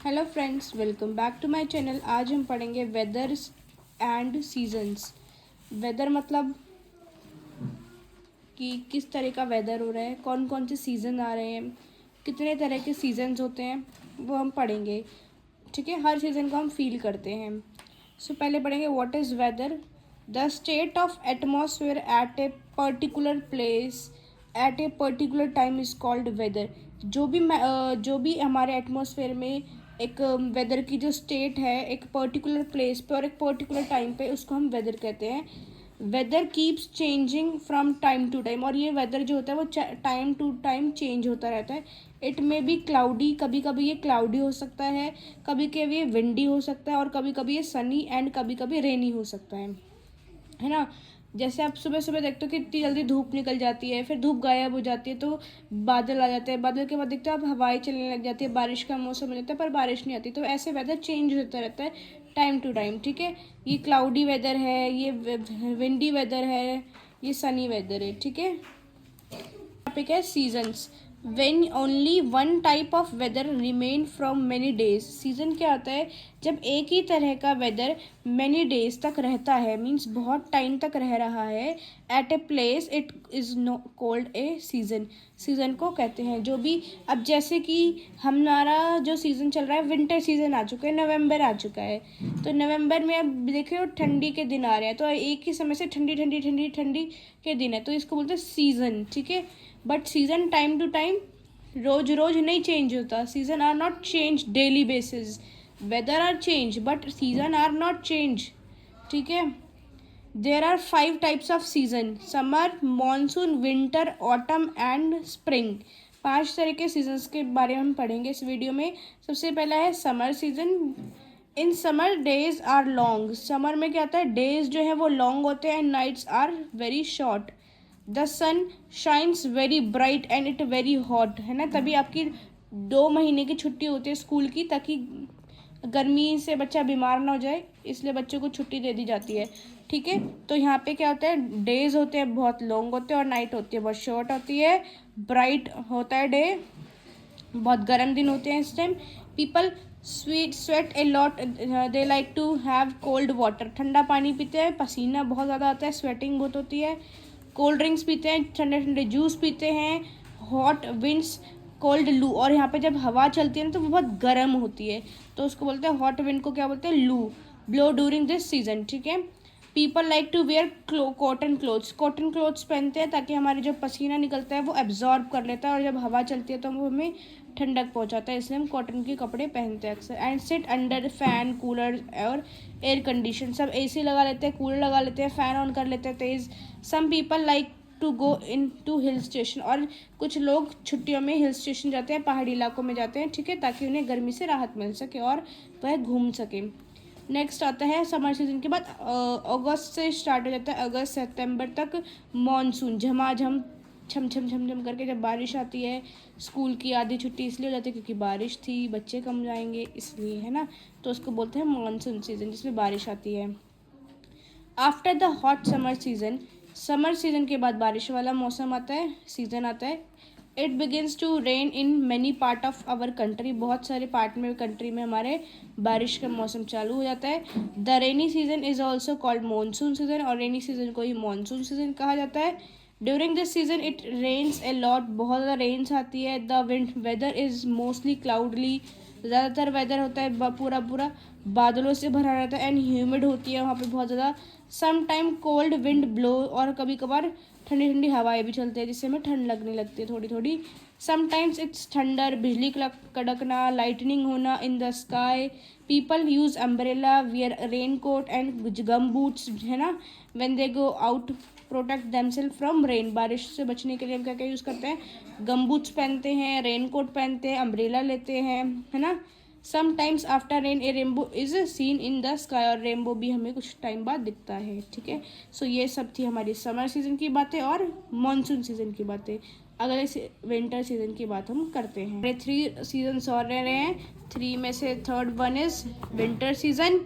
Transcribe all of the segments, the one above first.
Hello friends, welcome back to my channel. आज हम पढ़ेंगे वेदर्स एंड सीजन्स। वेदर मतलब कि किस तरह का वेदर हो रहा है, कौन कौन से सीज़न आ रहे हैं, कितने तरह के सीजन्स होते हैं, वो हम पढ़ेंगे। ठीक है, हर सीज़न को हम फील करते हैं। पहले पढ़ेंगे what is weather. The state of atmosphere at a particular place at a particular time is called weather. जो भी हमारे एटमॉस्फेयर में एक वेदर की जो स्टेट है एक पर्टिकुलर प्लेस पे और एक पर्टिकुलर टाइम पे, उसको हम वेदर कहते हैं। Weather keeps changing from time to time, और ये वेदर जो होता है वो टाइम टू टाइम चेंज होता रहता है। इट मे बी क्लाउडी, कभी कभी ये क्लाउडी हो सकता है, कभी कभी ये विंडी हो सकता है, और कभी कभी ये सनी एंड कभी कभी रेनी हो सकता है ना। जैसे आप सुबह सुबह देखते हो कि इतनी जल्दी धूप निकल जाती है, फिर धूप गायब हो जाती है तो बादल आ जाते हैं, बादल के बाद देखते हो आप हवाएं चलने लग जाती है, बारिश का मौसम हो जाता है पर बारिश नहीं आती। तो ऐसे वेदर चेंज होता रहता है टाइम टू टाइम। ठीक है, ये क्लाउडी वेदर है, ये विंडी वेदर है, ये सनी वेदर है। ठीक है, टॉपिक है seasons. When only one type of weather remain from many days. Season क्या होता है? जब एक ही तरह का वेदर मैनी डेज तक रहता है, मीन्स बहुत टाइम तक रह रहा है at a place, it is no called a season. Season को कहते हैं जो भी। अब जैसे कि हमारा जो सीज़न चल रहा है, विंटर सीजन आ चुका है, नवंबर आ चुका है। तो नवंबर में अब देखिए ठंडी के दिन आ रहे हैं, तो एक ही समय से ठंडी ठंडी ठंडी ठंडी के दिन है, तो इसको बोलते हैं सीजन। ठीक है, but season time to time रोज रोज नहीं चेंज होता। Season are not change daily basis. Weather are change but season are not change. ठीक है, there are 5 types of season: summer, monsoon, winter, autumn and spring. 5 तरह के seasons के बारे में हम पढ़ेंगे इस वीडियो में। सबसे पहला है summer season. In summer days are long. Summer में क्या होता है, डेज जो है वो लॉन्ग होते हैं and nights are very short. The sun shines very bright and it very hot, है ना। तभी आपकी 2 महीने की छुट्टी होती है स्कूल की, ताकि गर्मी से बच्चा बीमार ना हो जाए, इसलिए बच्चों को छुट्टी दे दी जाती है। ठीक है, तो यहाँ पे क्या होता है, डेज होते हैं बहुत लॉन्ग होते हैं और नाइट होती है बहुत शॉर्ट होती है। ब्राइट होता है डे, बहुत गर्म दिन होते हैं इस time. People sweat a lot, they like to have cold water. ठंडा पानी पीते हैं, पसीना बहुत ज़्यादा आता है, स्वेटिंग बहुत होती है। कोल्ड ड्रिंक्स पीते हैं, ठंडे ठंडे जूस पीते हैं। हॉट विंड्स कोल्ड लू, और यहाँ पे जब हवा चलती है ना तो वो बहुत गर्म होती है, तो उसको बोलते हैं हॉट विंड को क्या बोलते हैं, लू। Blow during this season. ठीक है, people like to wear cotton clothes. Cotton clothes पहनते हैं ताकि हमारे जो पसीना निकलता है वो एब्जॉर्ब कर लेता है, और जब हवा चलती है तो वो हमें ठंडक पहुंचाता है, इसलिए हम कॉटन के कपड़े पहनते हैं अक्सर। And sit under fan, cooler और एयर कंडीशन। सब एसी लगा लेते हैं, कूलर लगा लेते हैं, फ़ैन ऑन कर लेते हैं तेज़। Some people like to go into hill station, और कुछ लोग छुट्टियों में हिल स्टेशन जाते हैं, पहाड़ी इलाकों में जाते हैं। ठीक है, ताकि उन्हें गर्मी से राहत मिल सके और वह घूम सके। नेक्स्ट आता है समर सीजन के बाद अगस्त से स्टार्ट हो जाता है, अगस्त सितंबर तक मानसून। झमाझम छम छम छम छम करके जब बारिश आती है, स्कूल की आधी छुट्टी इसलिए हो जाती है क्योंकि बारिश थी, बच्चे कम जाएंगे इसलिए, है ना। तो उसको बोलते हैं मानसून सीजन, जिसमें बारिश आती है। After the hot summer season, summer season के बाद बारिश वाला मौसम आता है, सीजन आता है। It begins to rain in many part of our country. बहुत सारे पार्ट में कंट्री में हमारे बारिश का मौसम चालू हो जाता है। The rainy season is also called monsoon season, और रेनी सीजन को ही मानसून सीजन कहा जाता है। During this season it rains a lot, बहुत ज़्यादा रेन्स आती है। The wind weather is mostly cloudy, ज़्यादातर वेदर होता है पूरा पूरा बादलों से भरा रहता है, एंड ह्यूमिड होती है वहाँ पे बहुत ज़्यादा। Some time cold wind blow, और कभी कभार ठंडी ठंडी हवाएं भी चलती है जिससे हमें ठंड लगने लगती है थोड़ी थोड़ी। समटाइम्स इट्स थंडर, बिजली कड़कना, लाइटनिंग होना in the sky. People use umbrella, wear rain coat and gum boots, है ना। When they go out protect themself from rain. बारिश से बचने के लिए हम क्या क्या यूज़ करते हैं, गम बूट्स पहनते हैं, रेन कोट पहनते हैं, अम्ब्रेला लेते हैं, है ना। Sometimes after rain A rainbow is seen in the sky, और रेनबो भी हमें कुछ टाइम बाद दिखता है। ठीक है, सो ये सब थी हमारी समर सीजन की बातें और मानसून सीजन की बातें। अगले विंटर सीजन की बात हम करते हैं। हमारे 3 सीजन्स और रह रहे हैं, 3 में से third one is winter season.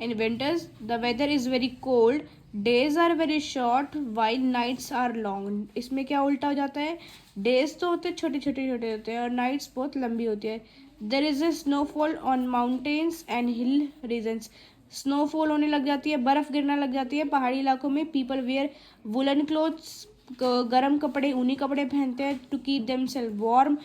In winters the weather is very cold, days are very short while nights are long. इसमें क्या उल्टा हो जाता है, डेज तो होते छोटे छोटे छोटे होते हैं और नाइट्स बहुत लंबी होती है। There is a snowfall on mountains and hill regions, snowfall होने लग जाती है, बर्फ़ गिरना लग जाती है पहाड़ी इलाकों में। पीपल वेयर वुलन क्लोथ्स, गर्म कपड़े, ऊनी कपड़े पहनते हैं, टू कीप देमसेल्फ वार्म,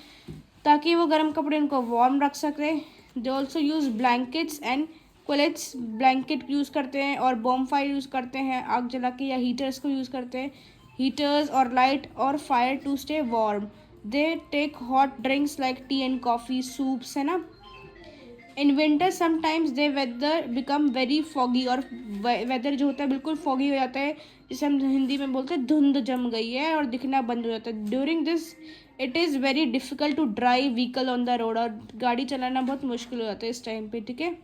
ताकि वो गर्म कपड़े उनको वार्म रख सके। They also use blankets and quilts, blanket use करते हैं और बॉम्बफायर यूज़ करते हैं आग जला के, या हीटर्स को यूज़ करते हैं, हीटर्स और लाइट और fire to stay warm. They take hot drinks like tea and coffee, soups, है ना। In winter sometimes the weather become very foggy, और वेदर जो होता है बिल्कुल फॉगी हो जाता है, जिसे हम हिंदी में बोलते हैं धुंध जम गई है और दिखना बंद हो जाता है। During this it is very difficult to drive vehicle on the road, और गाड़ी चलाना बहुत मुश्किल हो जाता है इस टाइम पे, ठीक है।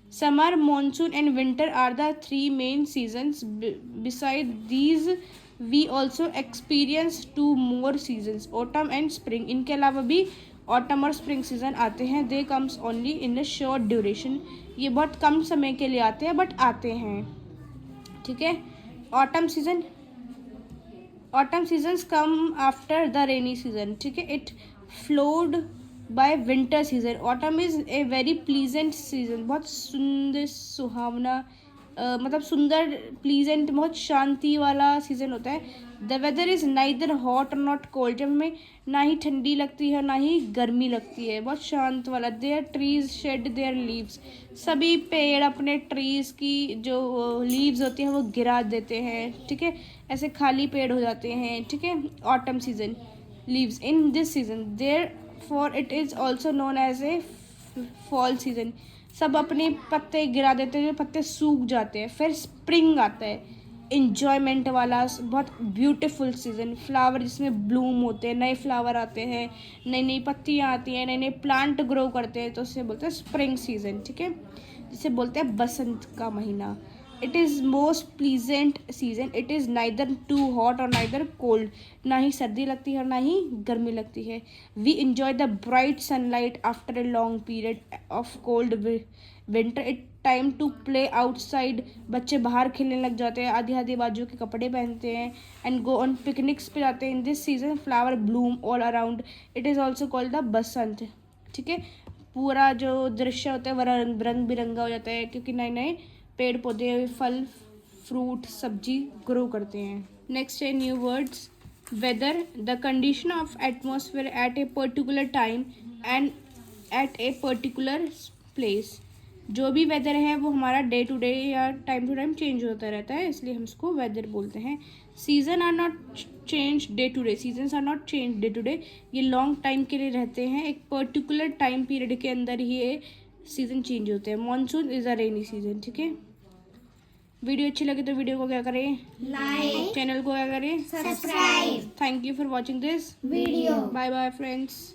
Summer, monsoon and winter are the three main seasons, beside these we also experience two more seasons, autumn and spring. इनके अलावा भी ऑटम और स्प्रिंग सीजन आते हैं। They comes only in a short duration, ये बहुत कम समय के लिए आते हैं, बट आते हैं, ठीक है। Autumn season, autumn seasons come after the rainy season, ठीक है। It followed by winter season. Autumn is a very pleasant season, बहुत सुंदर सुहावना, मतलब सुंदर, प्लीजेंट, बहुत शांति वाला सीज़न होता है। The weather is neither hot और नॉट कोल्ड, जब हमें ना ही ठंडी लगती है ना ही गर्मी लगती है, बहुत शांत वाला। Their trees shed their leaves, सभी पेड़ अपने ट्रीज़ की जो लीव्स होती हैं वो गिरा देते हैं, ठीक है, ऐसे खाली पेड़ हो जाते हैं, ठीक है। Autumn season leaves in this season, therefore it is also known as a fall season, सब अपने पत्ते गिरा देते हैं, पत्ते सूख जाते हैं। फिर स्प्रिंग आता है, इंजॉयमेंट वाला, बहुत ब्यूटीफुल सीज़न, फ्लावर जिसमें ब्लूम होते हैं, नए फ्लावर आते हैं, नई नई पत्तियाँ आती हैं, नए नए प्लांट ग्रो करते हैं, तो उसे बोलते हैं स्प्रिंग सीज़न, ठीक है, जिसे बोलते हैं बसंत का महीना। It is most pleasant season, it is neither too hot और नाइदर कोल्ड, ना ही सर्दी लगती है और ना ही गर्मी लगती है। We enjoy the bright sunlight after a long period of cold winter. It time to play outside, बच्चे बाहर खेलने लग जाते हैं, आधी आधी बाजू के कपड़े पहनते हैं, एंड गो ऑन पिकनिक्स पे जाते हैं। In this season flower bloom all around, it is also called the Basant, ठीक है। पूरा जो दृश्य होता है वह रंग बिरंगा हो जाता है, क्योंकि नए नए पेड़ पौधे, फल, फ्रूट, सब्जी ग्रो करते हैं। नेक्स्ट है new words. Weather, the condition of atmosphere at a particular time and at a particular place, जो भी वेदर है वो हमारा डे टू डे या टाइम टू टाइम चेंज होता रहता है, इसलिए हम उसको वेदर बोलते हैं। Season are not change day to day, seasons are not change day to day, ये लॉन्ग टाइम के लिए रहते हैं, एक पर्टिकुलर टाइम पीरियड के अंदर ही ये सीज़न चेंज होते हैं। Monsoon is a rainy season, ठीक है। वीडियो अच्छी लगे तो वीडियो को क्या करें, लाइक, चैनल को क्या करें, subscribe. Thank you for watching this video. Bye bye friends.